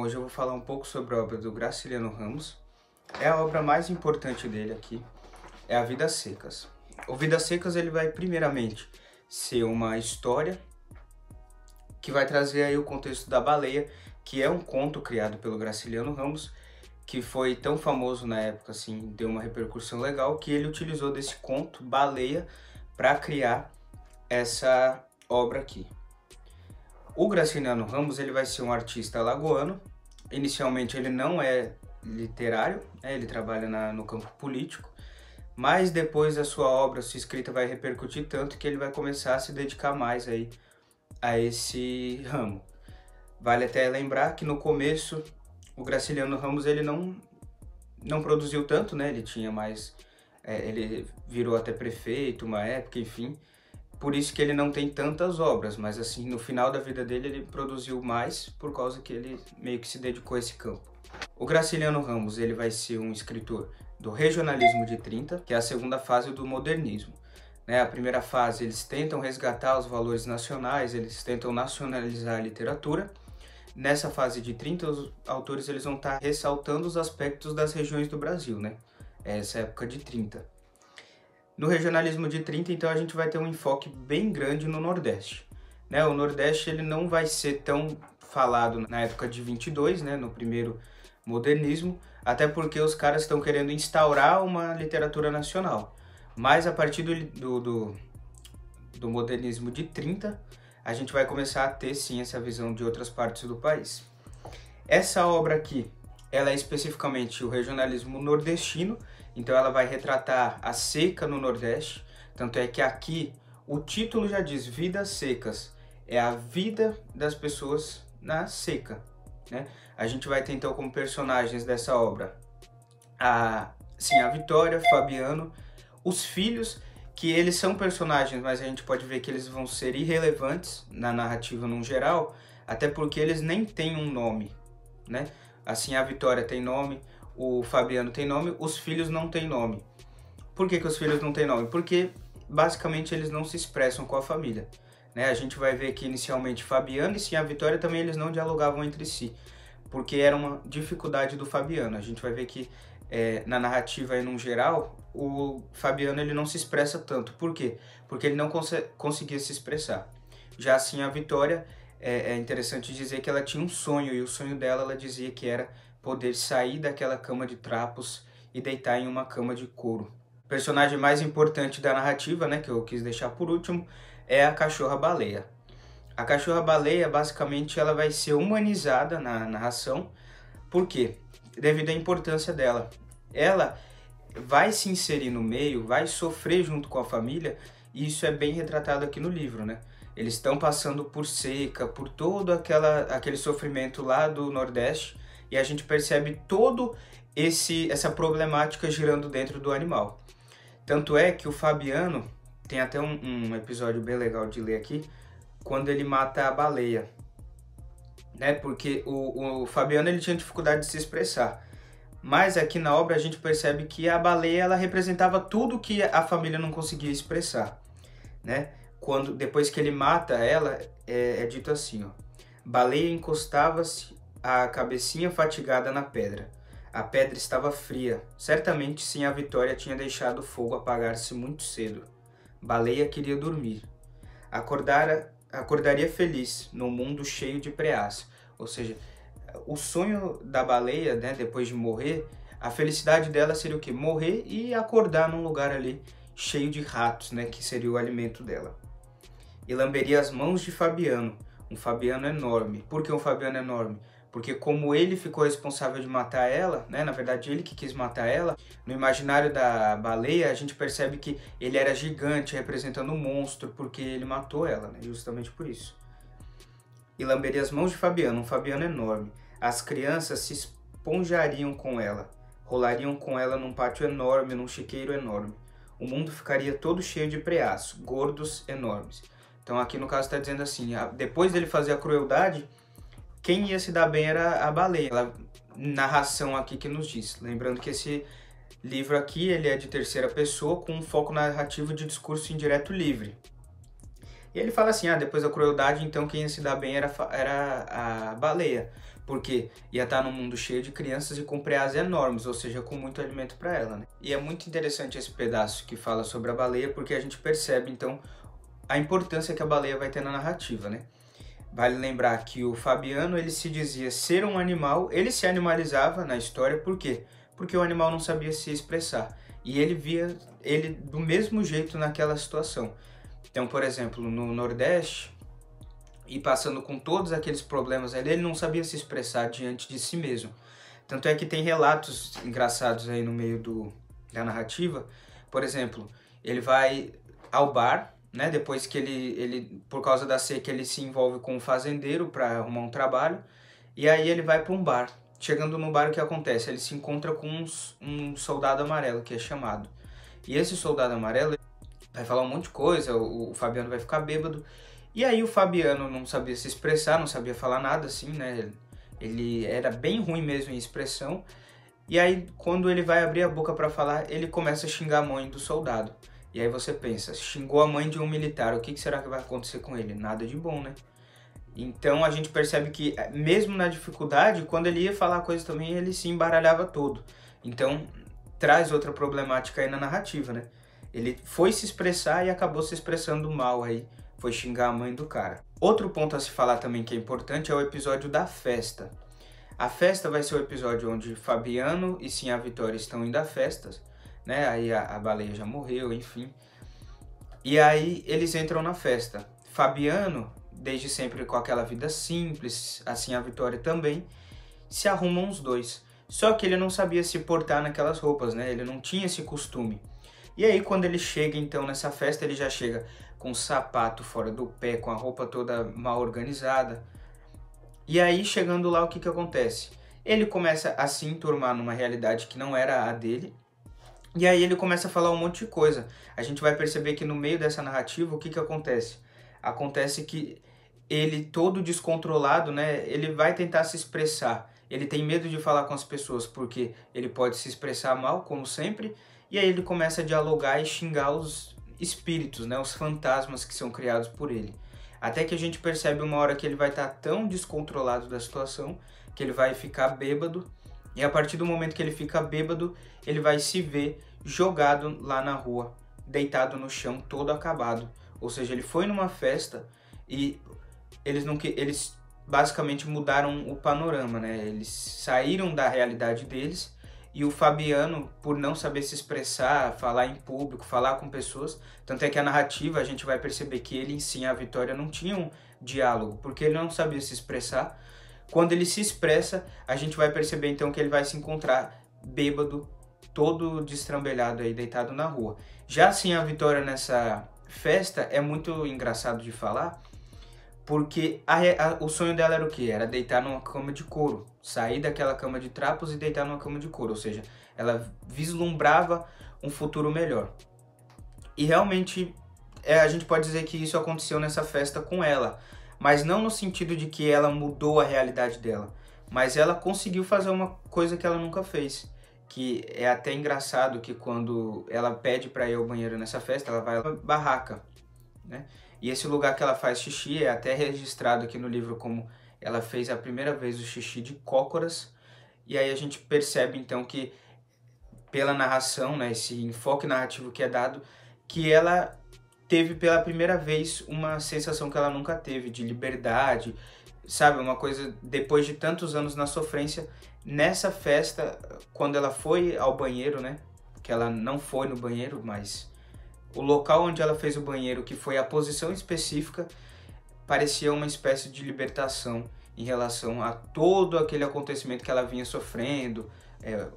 hoje eu vou falar um pouco sobre a obra do Graciliano Ramos. É a obra mais importante dele aqui, é a Vidas Secas. O Vidas Secas ele vai primeiramente ser uma história que vai trazer aí o contexto da baleia, que é um conto criado pelo Graciliano Ramos, que foi tão famoso na época, assim, deu uma repercussão legal, que ele utilizou desse conto, Baleia, para criar essa obra aqui. O Graciliano Ramos ele vai ser um artista alagoano. Inicialmente ele não é literário, ele trabalha no campo político, mas depois a sua obra, sua escrita vai repercutir tanto que ele vai começar a se dedicar mais aí a esse ramo. Vale até lembrar que no começo o Graciliano Ramos ele não produziu tanto, né? Ele tinha mais, ele virou até prefeito uma época, enfim. Por isso que ele não tem tantas obras, mas assim, no final da vida dele ele produziu mais por causa que ele meio que se dedicou a esse campo. O Graciliano Ramos ele vai ser um escritor do regionalismo de 30, que é a segunda fase do modernismo. A primeira fase eles tentam resgatar os valores nacionais, eles tentam nacionalizar a literatura. Nessa fase de 30, os autores eles vão estar ressaltando os aspectos das regiões do Brasil, né? Essa época de 30. No regionalismo de 30, então, a gente vai ter um enfoque bem grande no Nordeste. O Nordeste ele não vai ser tão falado na época de 22, né, no primeiro modernismo, até porque os caras estão querendo instaurar uma literatura nacional. Mas a partir do modernismo de 30, a gente vai começar a ter sim essa visão de outras partes do país. Essa obra aqui, ela é especificamente o regionalismo nordestino, então ela vai retratar a seca no Nordeste, tanto é que aqui o título já diz Vidas Secas, é a vida das pessoas na seca, né? A gente vai ter então como personagens dessa obra a Vitória, Fabiano, os filhos, que eles são personagens, mas a gente pode ver que eles vão ser irrelevantes na narrativa no geral, até porque eles nem têm um nome, né? Assim, a Vitória tem nome, o Fabiano tem nome, os filhos não têm nome. Por que os filhos não têm nome? Porque basicamente eles não se expressam com a família, né? A gente vai ver que inicialmente Fabiano e a Vitória também eles não dialogavam entre si, porque era uma dificuldade do Fabiano. A gente vai ver que na narrativa aí no geral, o Fabiano ele não se expressa tanto. Por quê? Porque ele não conseguia se expressar. Já assim a Vitória, é interessante dizer que ela tinha um sonho, e o sonho dela, ela dizia que era poder sair daquela cama de trapos e deitar em uma cama de couro. O personagem mais importante da narrativa, né, que eu quis deixar por último, é a cachorra-baleia. A cachorra-baleia, basicamente, ela vai ser humanizada na narração. Por quê? Devido à importância dela. Ela vai se inserir no meio, vai sofrer junto com a família, e isso é bem retratado aqui no livro, né? Eles estão passando por seca, por todo aquele sofrimento lá do Nordeste, e a gente percebe todo essa problemática girando dentro do animal. Tanto é que o Fabiano, tem até um episódio bem legal de ler aqui, quando ele mata a baleia, né? Porque o Fabiano ele tinha dificuldade de se expressar. Mas aqui na obra a gente percebe que a baleia ela representava tudo que a família não conseguia expressar, né? Depois que ele mata ela, é dito assim, ó: Baleia encostava-se a cabecinha fatigada na pedra. A pedra estava fria. Certamente sim, a Vitória tinha deixado o fogo apagar-se muito cedo. Baleia queria dormir. Acordaria feliz num mundo cheio de preás. Ou seja, o sonho da baleia, né, depois de morrer, a felicidade dela seria o quê? Morrer e acordar num lugar ali cheio de ratos, né, que seria o alimento dela. E lamberia as mãos de Fabiano, um Fabiano enorme. Por que um Fabiano enorme? Porque como ele ficou responsável de matar ela, né, na verdade ele que quis matar ela, no imaginário da baleia a gente percebe que ele era gigante, representando um monstro, porque ele matou ela, né, justamente por isso. E lamberia as mãos de Fabiano, um Fabiano enorme. As crianças se esponjariam com ela, rolariam com ela num pátio enorme, num chiqueiro enorme. O mundo ficaria todo cheio de preás, gordos enormes. Então aqui no caso está dizendo assim, depois dele fazer a crueldade, quem ia se dar bem era a baleia. Narração aqui que nos diz. Lembrando que esse livro aqui ele é de terceira pessoa com um foco narrativo de discurso indireto livre. E ele fala assim, depois da crueldade, então quem ia se dar bem era a baleia. porque ia estar num mundo cheio de crianças e com preás enormes, ou seja, com muito alimento para ela, né? E é muito interessante esse pedaço que fala sobre a baleia, porque a gente percebe, então, a importância que a baleia vai ter na narrativa, né? Vale lembrar que o Fabiano, ele se dizia ser um animal, ele se animalizava na história, por quê? Porque o animal não sabia se expressar. E ele via ele do mesmo jeito naquela situação. Então, por exemplo, no Nordeste, e passando com todos aqueles problemas ali, ele não sabia se expressar diante de si mesmo. Tanto é que tem relatos engraçados aí no meio da narrativa. Por exemplo, ele vai ao bar, né? Depois que ele por causa da seca, ele se envolve com um fazendeiro para arrumar um trabalho. E aí ele vai para um bar. Chegando no bar, o que acontece? Ele se encontra com um soldado amarelo, que é chamado. E esse soldado amarelo vai falar um monte de coisa, o Fabiano vai ficar bêbado. E aí o Fabiano não sabia se expressar, não sabia falar nada assim, né? Ele era bem ruim mesmo em expressão. E aí quando ele vai abrir a boca para falar, ele começa a xingar a mãe do soldado. E aí você pensa, xingou a mãe de um militar, o que será que vai acontecer com ele? Nada de bom, né? Então a gente percebe que mesmo na dificuldade, quando ele ia falar coisa também, ele se embaralhava todo. Então traz outra problemática aí na narrativa, né? Ele foi se expressar e acabou se expressando mal aí, foi xingar a mãe do cara. Outro ponto a se falar também que é importante é o episódio da festa. A festa vai ser o episódio onde Fabiano e sim a Vitória estão indo a festas, né? Aí a baleia já morreu, enfim. E aí eles entram na festa. Fabiano, desde sempre com aquela vida simples, assim a Vitória também, se arrumam os dois. Só que ele não sabia se portar naquelas roupas, né? Ele não tinha esse costume. E aí quando ele chega então nessa festa, ele já chega com o sapato fora do pé, com a roupa toda mal organizada. E aí chegando lá, o que acontece? Ele começa a se enturmar numa realidade que não era a dele. E aí ele começa a falar um monte de coisa. A gente vai perceber que no meio dessa narrativa, o que acontece? Acontece que ele, todo descontrolado, né? Ele vai tentar se expressar. Ele tem medo de falar com as pessoas porque ele pode se expressar mal, como sempre. E aí ele começa a dialogar e xingar os espíritos, né? Os fantasmas que são criados por ele. Até que a gente percebe uma hora que ele vai estar tão descontrolado da situação que ele vai ficar bêbado. E a partir do momento que ele fica bêbado, ele vai se ver jogado lá na rua, deitado no chão, todo acabado. Ou seja, ele foi numa festa e eles basicamente mudaram o panorama, né? Eles saíram da realidade deles e o Fabiano, por não saber se expressar, falar em público, falar com pessoas, tanto é que a narrativa a gente vai perceber que ele em si, a Vitória, não tinham diálogo, porque ele não sabia se expressar. Quando ele se expressa, a gente vai perceber então que ele vai se encontrar bêbado, todo destrambelhado aí, deitado na rua. Já assim, a Vitória nessa festa é muito engraçado de falar, porque o sonho dela era o quê? Era deitar numa cama de couro, sair daquela cama de trapos e deitar numa cama de couro, ou seja, ela vislumbrava um futuro melhor. E realmente a gente pode dizer que isso aconteceu nessa festa com ela, mas não no sentido de que ela mudou a realidade dela, mas ela conseguiu fazer uma coisa que ela nunca fez, que é até engraçado que quando ela pede para ir ao banheiro nessa festa, ela vai à barraca, né? E esse lugar que ela faz xixi é até registrado aqui no livro como ela fez a primeira vez o xixi de cócoras. E aí a gente percebe então que pela narração, né, esse enfoque narrativo que é dado, que ela teve pela primeira vez uma sensação que ela nunca teve de liberdade, sabe, uma coisa depois de tantos anos na sofrência. Nessa festa, quando ela foi ao banheiro, né, que ela não foi no banheiro, mas o local onde ela fez o banheiro, que foi a posição específica, parecia uma espécie de libertação em relação a todo aquele acontecimento que ela vinha sofrendo,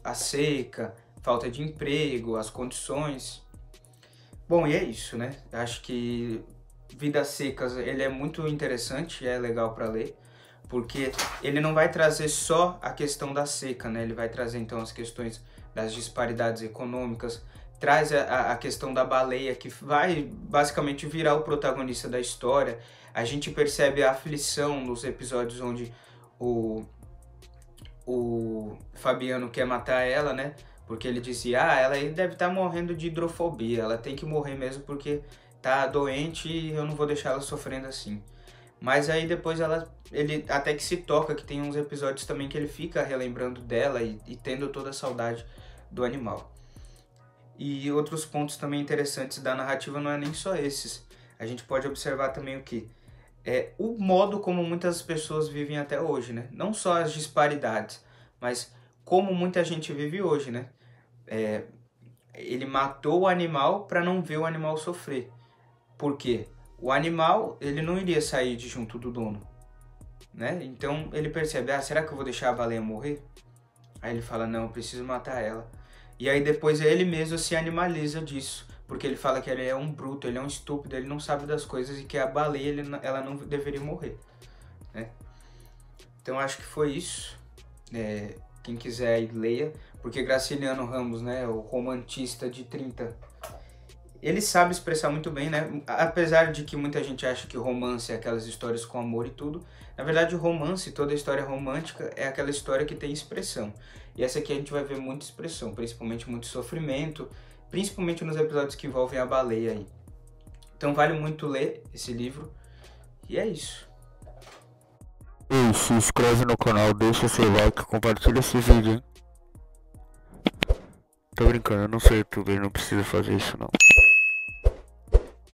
a seca, falta de emprego, as condições. Bom, e é isso, né? Acho que Vidas Secas, ele é muito interessante, é legal para ler, porque ele não vai trazer só a questão da seca, né? Ele vai trazer então as questões das disparidades econômicas, traz a questão da baleia, que vai basicamente virar o protagonista da história. A gente percebe a aflição nos episódios onde o Fabiano quer matar ela, né? Porque ele dizia, ela aí deve estar morrendo de hidrofobia, ela tem que morrer mesmo porque tá doente e eu não vou deixar ela sofrendo assim. Mas aí depois ele até que se toca, que tem uns episódios também que ele fica relembrando dela e tendo toda a saudade do animal. E outros pontos também interessantes da narrativa não é nem só esses. A gente pode observar também o que? É o modo como muitas pessoas vivem até hoje, né? Não só as disparidades, mas como muita gente vive hoje, né? Ele matou o animal para não ver o animal sofrer. Por quê? O animal, ele não iria sair de junto do dono, né? Então ele percebe, será que eu vou deixar a baleia morrer? Aí ele fala, não, eu preciso matar ela. E aí depois ele mesmo se animaliza disso, porque ele fala que ele é um bruto, ele é um estúpido, ele não sabe das coisas e que a baleia, ela não deveria morrer, né? Então acho que foi isso. Quem quiser aí, leia, porque Graciliano Ramos, né, o romantista de 30, ele sabe expressar muito bem, né? Apesar de que muita gente acha que romance é aquelas histórias com amor e tudo, na verdade o romance, toda história romântica, é aquela história que tem expressão. E essa aqui a gente vai ver muita expressão, principalmente muito sofrimento, principalmente nos episódios que envolvem a baleia aí. Então vale muito ler esse livro, e é isso. Ei, se inscreve no canal, deixa seu like, compartilha esse vídeo, hein? Tô brincando, eu não sou youtuber, não precisa fazer isso não.